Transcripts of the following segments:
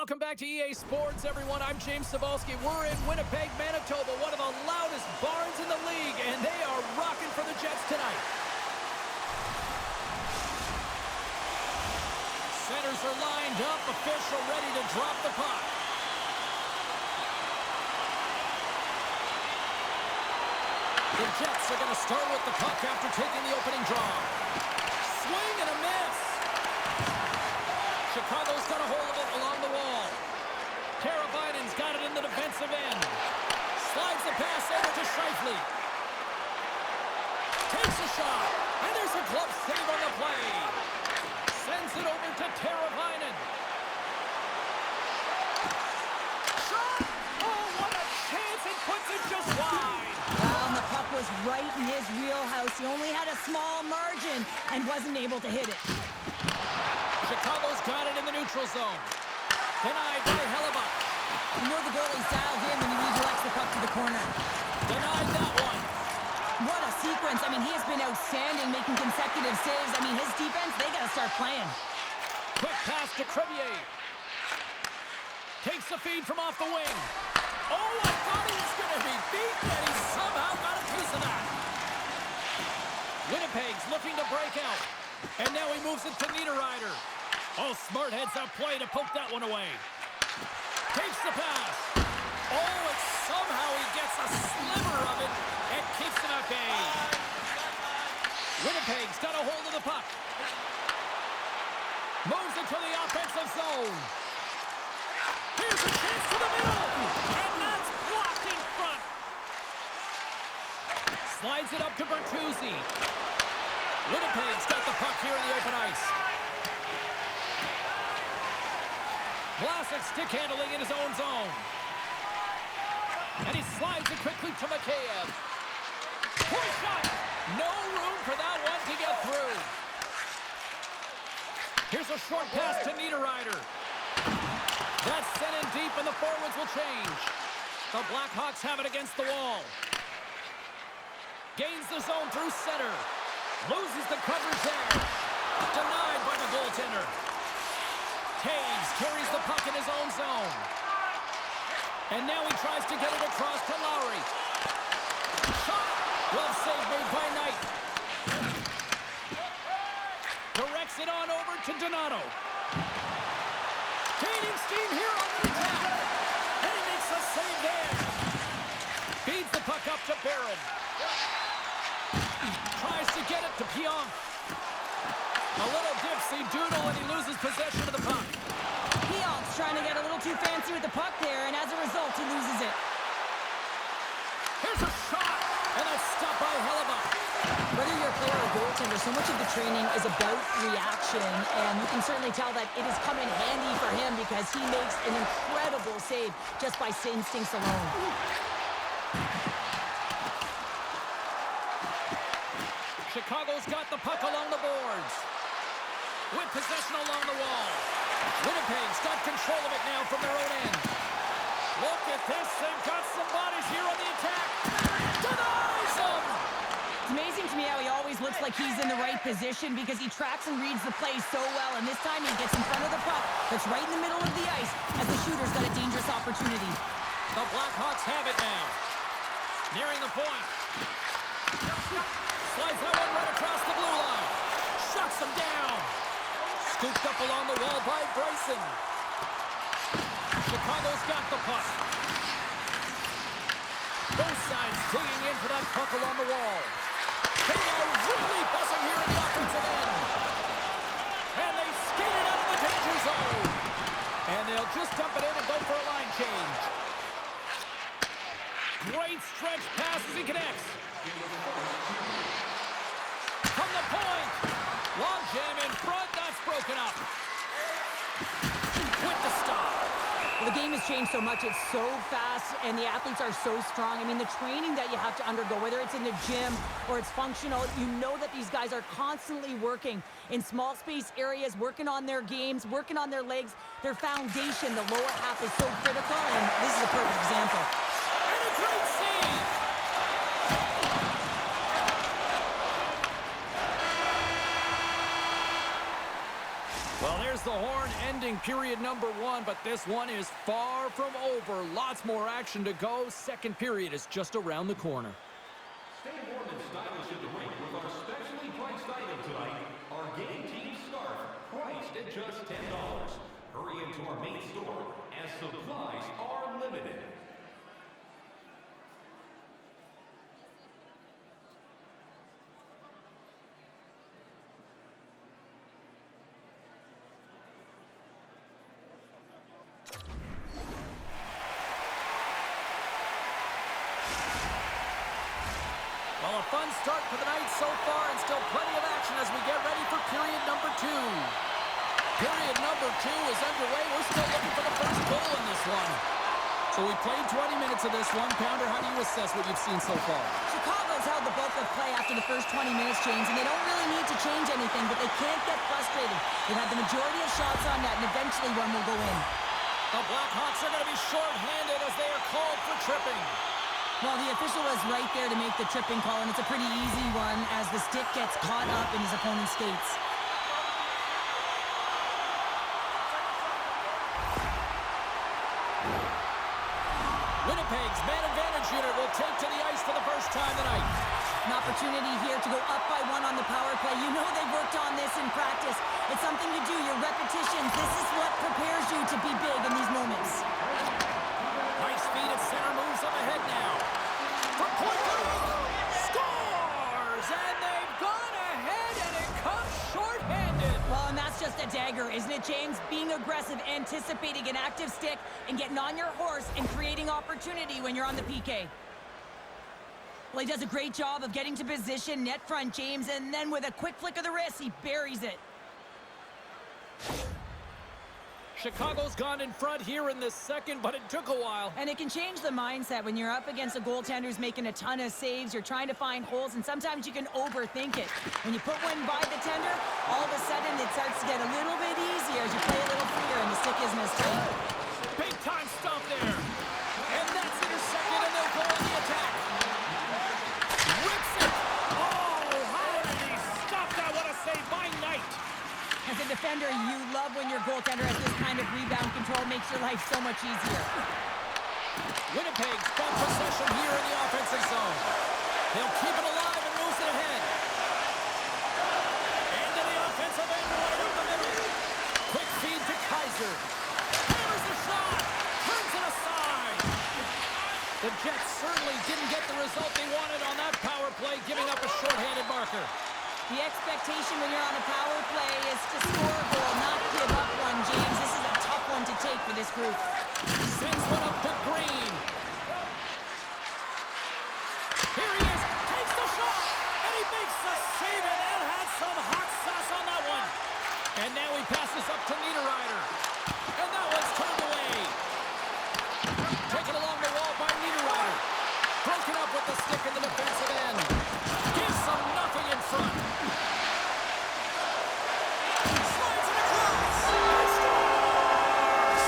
Welcome back to EA Sports, everyone. I'm James Cebulski. We're in Winnipeg, Manitoba, one of the loudest barns in the league, and they are rocking for the Jets tonight. Centers are lined up, official ready to drop the puck. The Jets are going to start with the puck after taking the opening draw. Swing and a miss. Chicago's got a hold of it along the wall. Teravainen's got it in the defensive end. Slides the pass over to Scheifele. Takes a shot, and there's a glove save on the play. Sends it over to Teravainen. Shot! Oh, what a chance! It puts it just wide. Well, the puck was right in his wheelhouse. He only had a small margin and wasn't able to hit it. Chicago's got it in the neutral zone. Denied by Hellebuck. You know the goalie's dialed in when he redirects the puck to the corner. Denied that one. What a sequence. I mean, he has been outstanding, making consecutive saves. I mean, his defense, they got to start playing. Quick pass to Crevier. Takes the feed from off the wing. Oh, I thought he was going to be beaten, and he somehow got a piece of that. Winnipeg's looking to break out. And now he moves it to Niederreiter. Oh, smart heads-up play to poke that one away. Takes the pass. Oh, and somehow he gets a sliver of it and keeps it at bay. Winnipeg's got a hold of the puck. Moves it to the offensive zone. Here's a chance to the middle. And that's blocked in front. Slides it up to Bertuzzi. Winnipeg's got the puck here in the open ice. Vlasic stick handling in his own zone. And he slides it quickly to Mikheyev. Point shot! No room for that one to get through. Here's a short pass to Niederreiter. That's sent in deep and the forwards will change. The Blackhawks have it against the wall. Gains the zone through center. Loses the coverage there. Denied by the goaltender. Taves carries the puck in his own zone. And now he tries to get it across to Lowry. Shot! Glove save made by Knight. Directs it on over to Donato. Gaining steam here on the attack. And he makes a save there. Feeds the puck up to Barron. Tries to get it to Pionk. A little dipsy doodle and he loses possession of the puck. Pionk's trying to get a little too fancy with the puck there, and as a result, he loses it. Here's a shot, and that's stopped by Hellebuck. Whether you're a player or a goaltender, so much of the training is about reaction, and you can certainly tell that it has come in handy for him because he makes an incredible save just by instincts alone. Chicago's got the puck along the boards. With possession along the wall. Winnipeg's got control of it now from their own end. Look at this. They've got some bodies here on the attack. Denies them! It's amazing to me how he always looks like he's in the right position because he tracks and reads the play so well, and this time he gets in front of the puck that's right in the middle of the ice as the shooter's got a dangerous opportunity. The Blackhawks have it now. Nearing the point. Slides that one right across the blue line. Shuts him down. Scooped up along the wall by Bryson. Chicago's got the puck. Both sides digging in for that puck along the wall. They are really buzzing here in the offensive end. And they skate it out of the danger zone. And they'll just dump it in and go for a line change. Great stretch pass as he connects. From the point. Long jam in front. That's broken up. With the stop. Well, the game has changed so much. It's so fast, and the athletes are so strong. I mean, the training that you have to undergo, whether it's in the gym or it's functional, you know that these guys are constantly working in small space areas, working on their games, working on their legs. Their foundation, the lower half, is so critical, and this is a perfect example. And a great save. Well, there's the horn ending period number 1, but this one is far from over. Lots more action to go. Second period is just around the corner. Stay warm and stylish at the rink with our specially priced item tonight, our Game Team Scarf, priced at just $10. Hurry into our main store as supplies are limited. Well, a fun start for the night so far, and still plenty of action as we get ready for period number 2. Period number 2 is underway. We're still looking for the first goal in this one. So we played 20 minutes of this one. Pounder, how do you assess what you've seen so far? Chicago's held the bulk of play after the first 20 minutes, James, and they don't really need to change anything, but they can't get frustrated. They've had the majority of shots on net, and eventually one will go in. The Blackhawks are going to be short-handed as they are called for tripping. Well, the official was right there to make the tripping call, and it's a pretty easy one as the stick gets caught up in his opponent's skates. Winnipeg's man advantage unit will take to the ice for the first time tonight. An opportunity here to go up by 1 on the power play. You know they've worked on this in practice. It's something to do, your repetitions. This is what prepares you to be big in these moments. Nice feed at center, moves up ahead now. From point blank, scores! And they've gone ahead, and it comes short-handed. Well, and that's just a dagger, isn't it, James? Being aggressive, anticipating an active stick, and getting on your horse and creating opportunity when you're on the PK. Well, he does a great job of getting to position, net front, James, and then with a quick flick of the wrist, he buries it. Chicago's gone in front here in the second, but it took a while. And it can change the mindset when you're up against a goaltender who's making a ton of saves. You're trying to find holes, and sometimes you can overthink it. When you put one by the tender, all of a sudden it starts to get a little bit easier as you play a little freer and the stick isn't as tight. Big time stop there. And that's intercepted, and they'll go on the attack. Rips it. Oh, how did he stop that? What a save by Knight. As a defender, you love when your goaltender has this kind of rebound control. Makes your life so much easier. Winnipeg's got possession here in the offensive zone. They'll keep it alive and moves it ahead. Into the offensive end, right over the middle. Quick feed to Kaiser. Hammers the shot. Turns it aside. The Jets certainly didn't get the result they wanted on that power play, giving up a shorthanded marker. The expectation when you're on a power play is to score a goal, not give up one, James. This is a tough one to take for this group. Sends one up to Green. Here he is, takes the shot, and he makes the save, and it had some hot sauce on that one. And now he passes up to Niederreiter. And that one's turned away. Taken along the wall by Niederreiter. Broken up with the stick in the defensive end. Gives them nothing in front. Slides it across. And scores!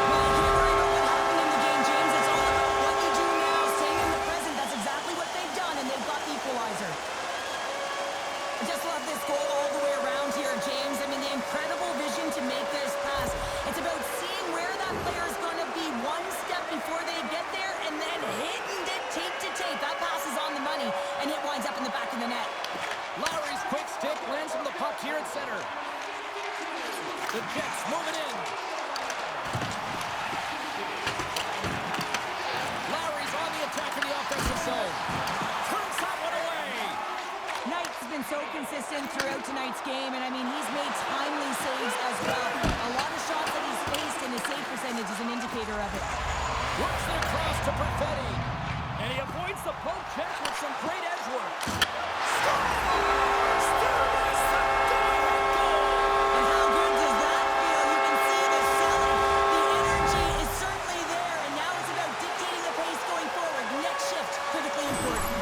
Well, you can't worry about what happened in the game, James. It's all about what you do now, staying in the present. That's exactly what they've done, and they've got the equalizer. I just love this goal all the way around here, James. I mean, the incredible vision to make this pass. It's about seeing where that player is going to be one step before they get there, and then hitting it tape to tape. That pass is on the money, and it winds up in the back of the net. Lowry's quick stick lands him the puck here at center. The Jets move it in. Lowry's on the attack in the offensive zone. Turns that one away. Knight's been so consistent throughout tonight's game, and I mean, he's made timely saves as well. A lot of shots that he's faced, and his save percentage is an indicator of it. Works it across to Perfetti. And he avoids the poke check with some great edge work. Scores! There is the go-ahead goal! And how good does that feel? You can see the selling. The energy is certainly there, and now it's about dictating the pace going forward. Next shift, critically important.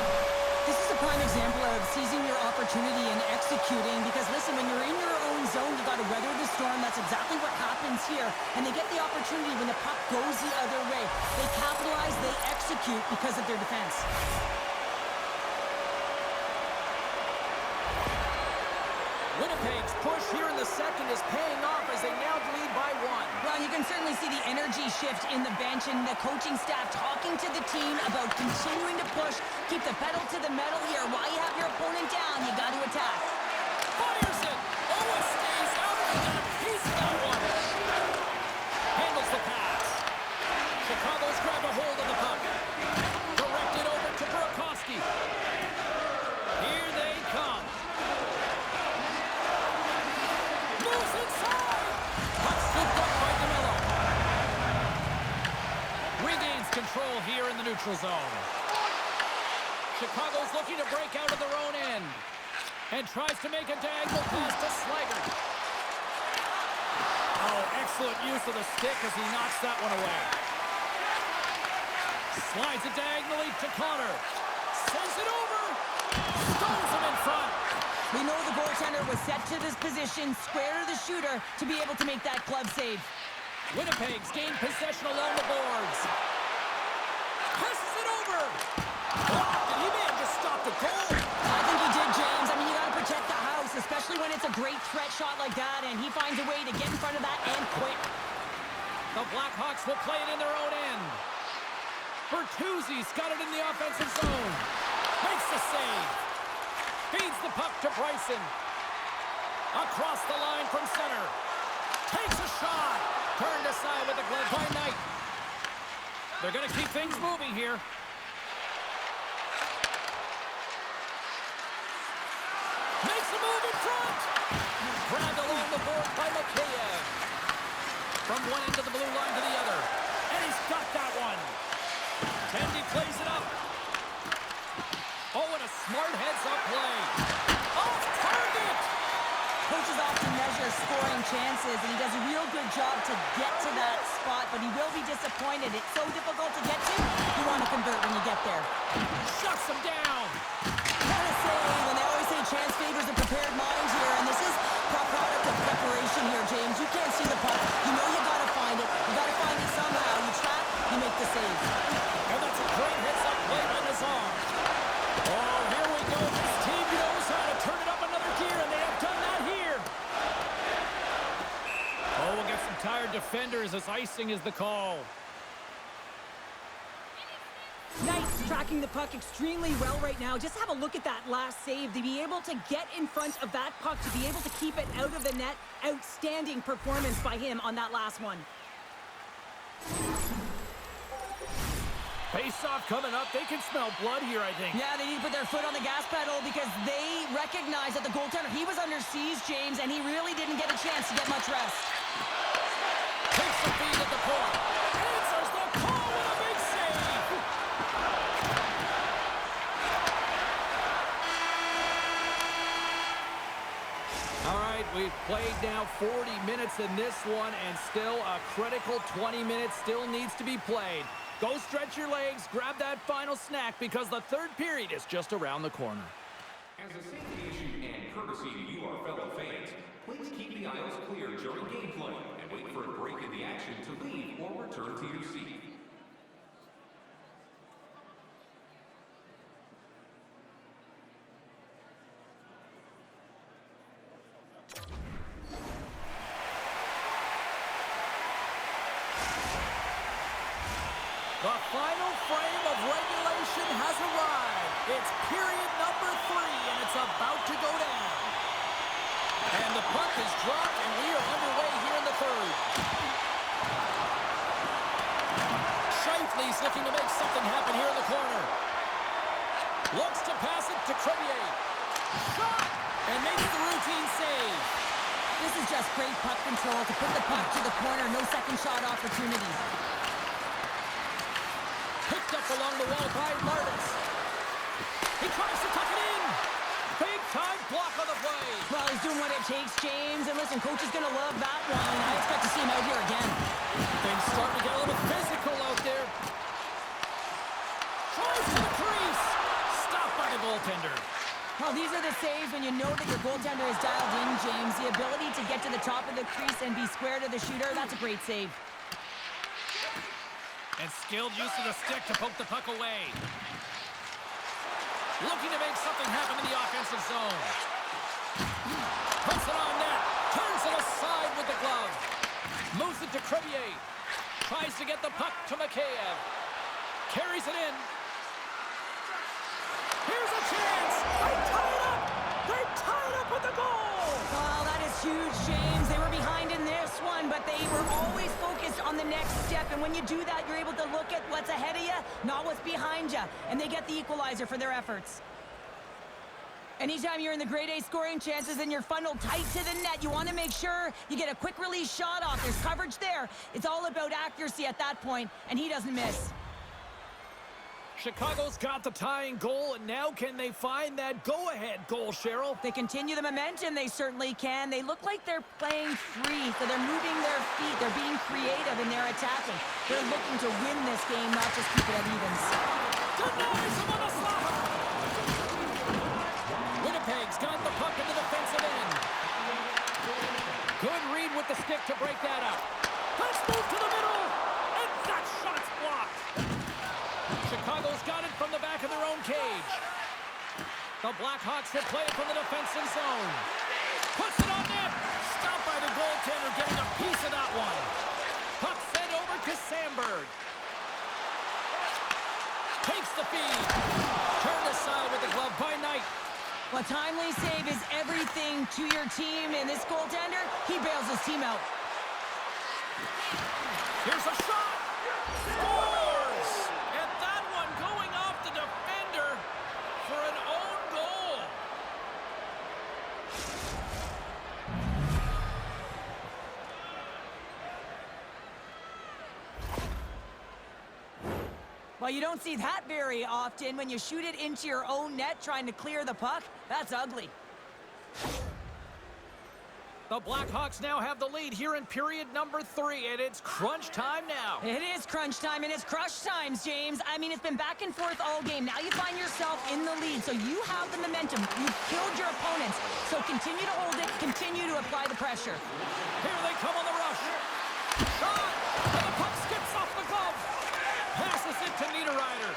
This is a prime example of seizing your opportunity and executing, because listen, when you're in your own zone, you got to weather the storm. That's exactly what happens here. And they get the opportunity when the puck goes the other way. They capitalize, they execute because of their defense. Winnipeg's push here in the second is paying off as they now lead by 1. Well, you can certainly see the energy shift in the bench and the coaching staff talking to the team about continuing to push, keep the pedal to the metal here. While you have your opponent down, you got to attack. Fires it! Owen stays out and got a piece of that one. Handles the pass. Chicago's grabbed a hold of the puck. Directed over to Burakovsky. Here they come. Moves inside. Puck scooped up by DeMello. Regains control here in the neutral zone. Chicago's looking to break out of their own end. And tries to make a diagonal pass to Slager. Oh, excellent use of the stick as he knocks that one away. Slides it diagonally to Connor. Sends it over. Stones him in front. We know the goaltender was set to this position, square to the shooter, to be able to make that glove save. Winnipeg's gained possession along the boards. Passes it over. Oh, did he may have just stopped the goal? I think he did, James. I mean, you got to protect the house, especially when it's a great threat shot like that, and he finds a way to get in front of that and quick. The Blackhawks will play it in their own end. Bertuzzi's got it in the offensive zone. Makes the save. Feeds the puck to Bryson. Across the line from center. Takes a shot. Turned aside with the glove by Knight. They're going to keep things moving here. Makes a move in front. Grabbed along the board by Mikheyev. From one end of the blue line to the other. And he's got that one. Tendy plays it up. Oh, and a smart heads-up play. Off target! Coaches often measure scoring chances, and he does a real good job to get to that spot, but he will be disappointed. It's so difficult to get to, you want to convert when you get there. Shuts him down. What a save, and they always say chance favors a prepared mind here, and this is a product of preparation here, James. You can't see the puck. You know you got to find it. You got to find it somehow. You trap, you make the save. And that's a great heads-up play by Nazar. Oh, here we go. This team knows how to turn it up another gear, and they have done that here. Oh, we'll get some tired defenders as icing is the call. Knight's tracking the puck extremely well right now. Just have a look at that last save. To be able to get in front of that puck, to be able to keep it out of the net. Outstanding performance by him on that last one. Face-off coming up. They can smell blood here, I think. Yeah, they need to put their foot on the gas pedal because they recognize that the goaltender, he was under siege, James, and he really didn't get a chance to get much rest. Takes the feed at the point. Answers the call with a big save. All right, we've played now 40 minutes in this one, and still a critical 20 minutes still needs to be played. Go stretch your legs, grab that final snack, because the third period is just around the corner. As a safety issue and courtesy to you, our fellow fans, please keep the aisles clear during gameplay and wait for a break in the action to leave or return to your seat. The final frame of regulation has arrived. It's period number 3, and it's about to go down. And the puck is dropped, and we are underway here in the third. Scheifele's looking to make something happen here in the corner. Looks to pass it to Crevier. Shot! And makes the routine save. This is just great puck control to put the puck to the corner. No second shot opportunity. Picked up along the wall by Martis. He tries to tuck it in. Big time block on the play. Well, he's doing what it takes, James. And listen, coach is going to love that one. I expect to see him out here again. Things starting to get a little physical out there. Tries to the crease. Stopped by the goaltender. Well, these are the saves when you know that your goaltender is dialed in, James. The ability to get to the top of the crease and be square to the shooter, that's a great save. And skilled use of the stick to poke the puck away. Looking to make something happen in the offensive zone. Puts Tries to get the puck to Mikheyev. Carries it in. Here's a chance. They tie it up. They tie it up with the goal. Well, that is huge, James. They were behind in this one, but they were always focused on the next step. And when you do that, you're able to look at what's ahead of you, not what's behind you. And they get the equalizer for their efforts. Anytime you're in the grade A scoring chances and you're funneled tight to the net, you want to make sure you get a quick release shot off. There's coverage there. It's all about accuracy at that point, and he doesn't miss. Chicago's got the tying goal, and now can they find that go-ahead goal, Cheryl? They continue the momentum. They certainly can. They look like they're playing free, so they're moving their feet. They're being creative in their attacking. They're looking to win this game, not just keep it at evens. Denies him on a slap! Winnipeg's got the puck in the defensive end. Good read with the stick to break that up. Let's move to the middle, and that shot's blocked. Chicago's got it from the back of their own cage. The Blackhawks have played it from the defensive zone. Puts it on net. Stopped by the goaltender, getting a piece of that one. Puck sent over to Sandberg. Takes the feed. Turned aside with the glove by Knight. A timely save is everything to your team, and this goaltender, he bails his team out. Here's a shot. Scores! And that one going off the defender for an own goal. Well, you don't see that very often when you shoot it into your own net trying to clear the puck. That's ugly. The Blackhawks now have the lead here in period number 3, and it's crunch time now. It is crunch time, and it's crush times, James. I mean, it's been back and forth all game. Now you find yourself in the lead, so you have the momentum. You've killed your opponents. So continue to hold it, continue to apply the pressure. Here they come on the rush. Shot! And the puck skips off the glove. Passes it to Niederreiter.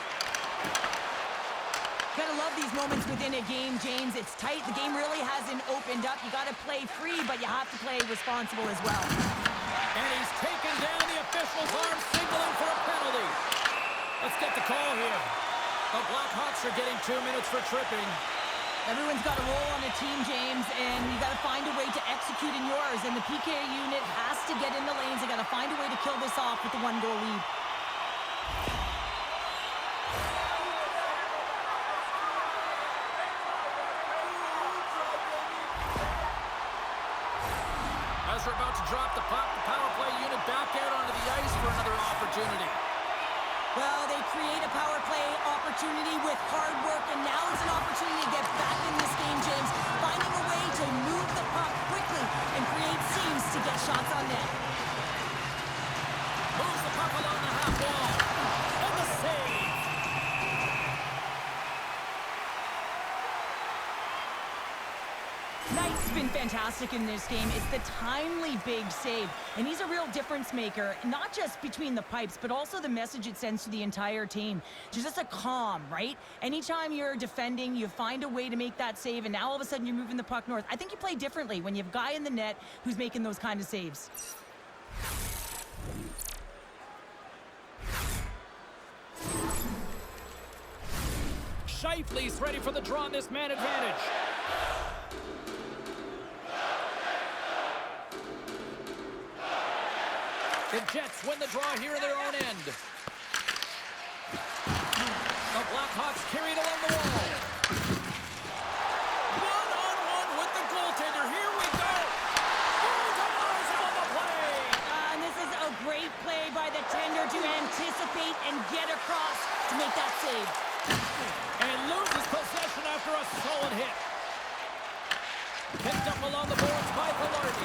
Gotta love these moments within a game, James. It's tight. The game really hasn't opened up. You gotta play free, but you have to play responsible as well. And he's taken down. The official's arm signaling for a penalty. Let's get the call here. The Blackhawks are getting 2 minutes for tripping. Everyone's got a role on the team, James, and you gotta find a way to execute in yours. And the PK unit has to get in the lanes. They gotta find a way to kill this off with the 1-goal lead. As we're about to drop the puck, the power play unit back out onto the ice for another opportunity. Well, they create a power play opportunity with hard work, and now it's an opportunity to get back in this game, James. Finding a way to move the puck quickly and create seams to get shots on net. Moves the puck along the half wall. And the save. Knight's been fantastic in this game. It's the timely big save, and he's a real difference maker, not just between the pipes, but also the message it sends to the entire team. Just a calm, right? Anytime you're defending, you find a way to make that save, and now all of a sudden you're moving the puck north. I think you play differently when you have a guy in the net who's making those kind of saves. Scheifele's ready for the draw on this man advantage. The Jets win the draw here in their own end. The Blackhawks carry it along the wall. One-on-one with the goaltender. Here we go. Oh, denies him on the play. And this is a great play by the tender to anticipate and get across to make that save. And loses possession after a solid hit. Picked up along the boards by Velarde.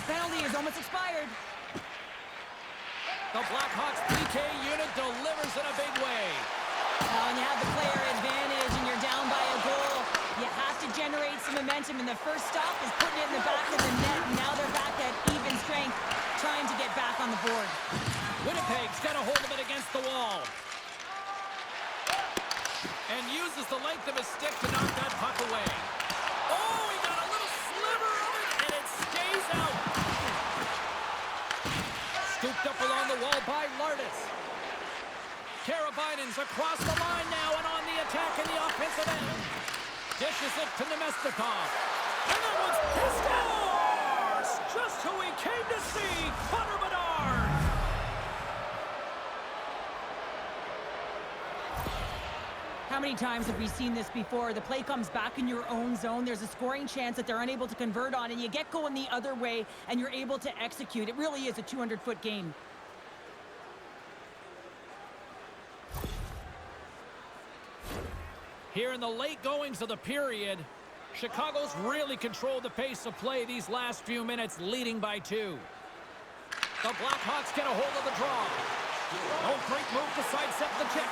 Penalty is almost expired. The Blackhawks PK unit delivers in a big way. Now, when you have the player advantage and you're down by a goal, you have to generate some momentum, and the first stop is putting it in the back of the net, and now they're back at even strength, trying to get back on the board. Winnipeg's got a hold of it against the wall. And uses the length of his stick to knock that puck away. Oh, he got a little sliver of it, and it stays out. handled by Lardis. Karabainen's across the line now and on the attack in the offensive end. Dishes it to Nemestikov. And that one's Pistons! Just who we came to see, Connor Bedard! How many times have we seen this before? The play comes back in your own zone. There's a scoring chance that they're unable to convert on, and you get going the other way, and you're able to execute. It really is a 200-foot game. Here in the late goings of the period, Chicago's really controlled the pace of play these last few minutes, leading by 2. The Blackhawks get a hold of the draw. Oh, great move to sidestep the check.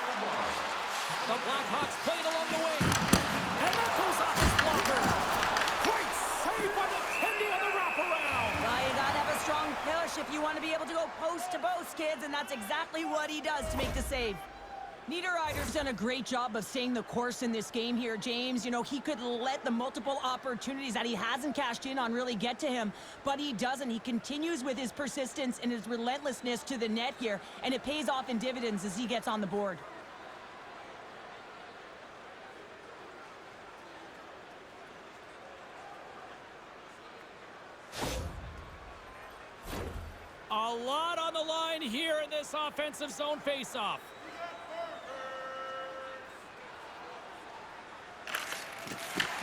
The Blackhawks played along the wing. And that goes off his blocker. Great save by the Kendi on the wraparound. Well, you gotta have a strong push if you want to be able to go post to post, kids, and that's exactly what he does to make the save. Niederreiter's done a great job of staying the course in this game here, James. You know, he could let the multiple opportunities that he hasn't cashed in on really get to him, but he doesn't. He continues with his persistence and his relentlessness to the net here, and it pays off in dividends as he gets on the board. A lot on the line here in this offensive zone faceoff.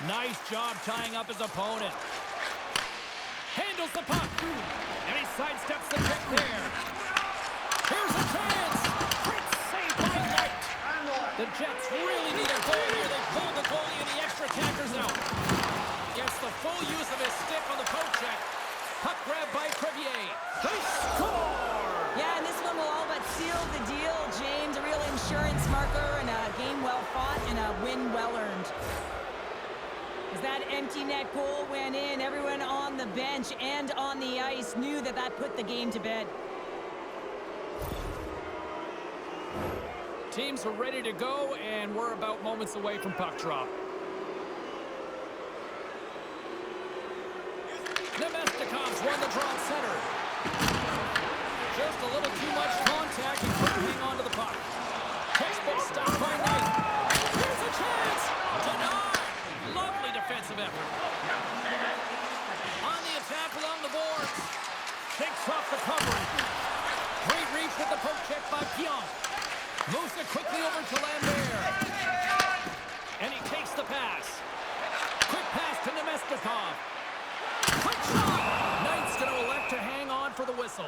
Nice job tying up his opponent. Handles the puck. And he sidesteps the kick there. Here's a chance. Great save by Knight. The Jets really need a goal here. They pulled the goalie and the extra attackers out. Gets the full use of his stick on the poke check. Puck grab by Crevier. They score! Yeah, and this one will all but seal the deal, James. A real insurance marker and a game well fought and a win well earned. As that empty net goal went in, everyone on the bench and on the ice knew that that put the game to bed. Teams are ready to go, and we're about moments away from puck drop. Nemestikov's won the draw center. Just a little too much contact. He couldn't hang on to the puck. Textbook stop by Knight. Here's a chance. Denied. Lovely defensive effort. On the attack along the boards. Takes off the covering. Great reach with the poke check by Pionk. Moves it quickly over to Lambert. And he takes the pass. Quick pass to Nemestikov. Quick shot! Knight's going to elect to hang on for the whistle.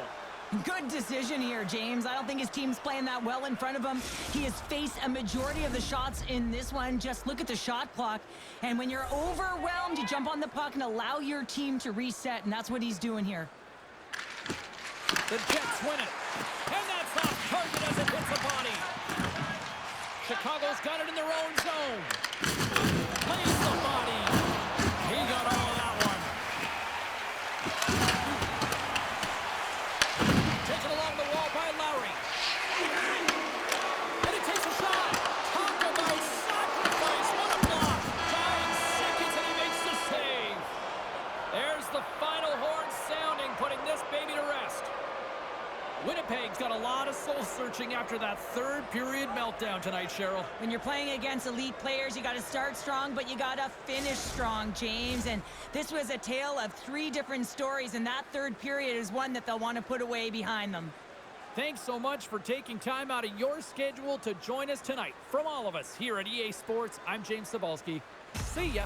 Good decision here, James. I don't think his team's playing that well in front of him. He has faced a majority of the shots in this one. Just look at the shot clock. And when you're overwhelmed, you jump on the puck and allow your team to reset, and that's what he's doing here. The Jets win it. And that's off target as it hits the body. Chicago's got it in their own zone. Plays the body. He got all of that one. Taken along the wall by Lowry. And he takes a shot. Talk about sacrifice. What a block. 5 seconds and he makes the save. There's the final horn sounding, putting this baby to rest. Winnipeg's got a lot of soul-searching after that third period meltdown tonight, Cheryl. When you're playing against elite players, you got to start strong, but you got to finish strong, James. And this was a tale of 3 different stories, and that third period is one that they'll want to put away behind them. Thanks so much for taking time out of your schedule to join us tonight. From all of us here at EA Sports, I'm James Cebulski. See ya.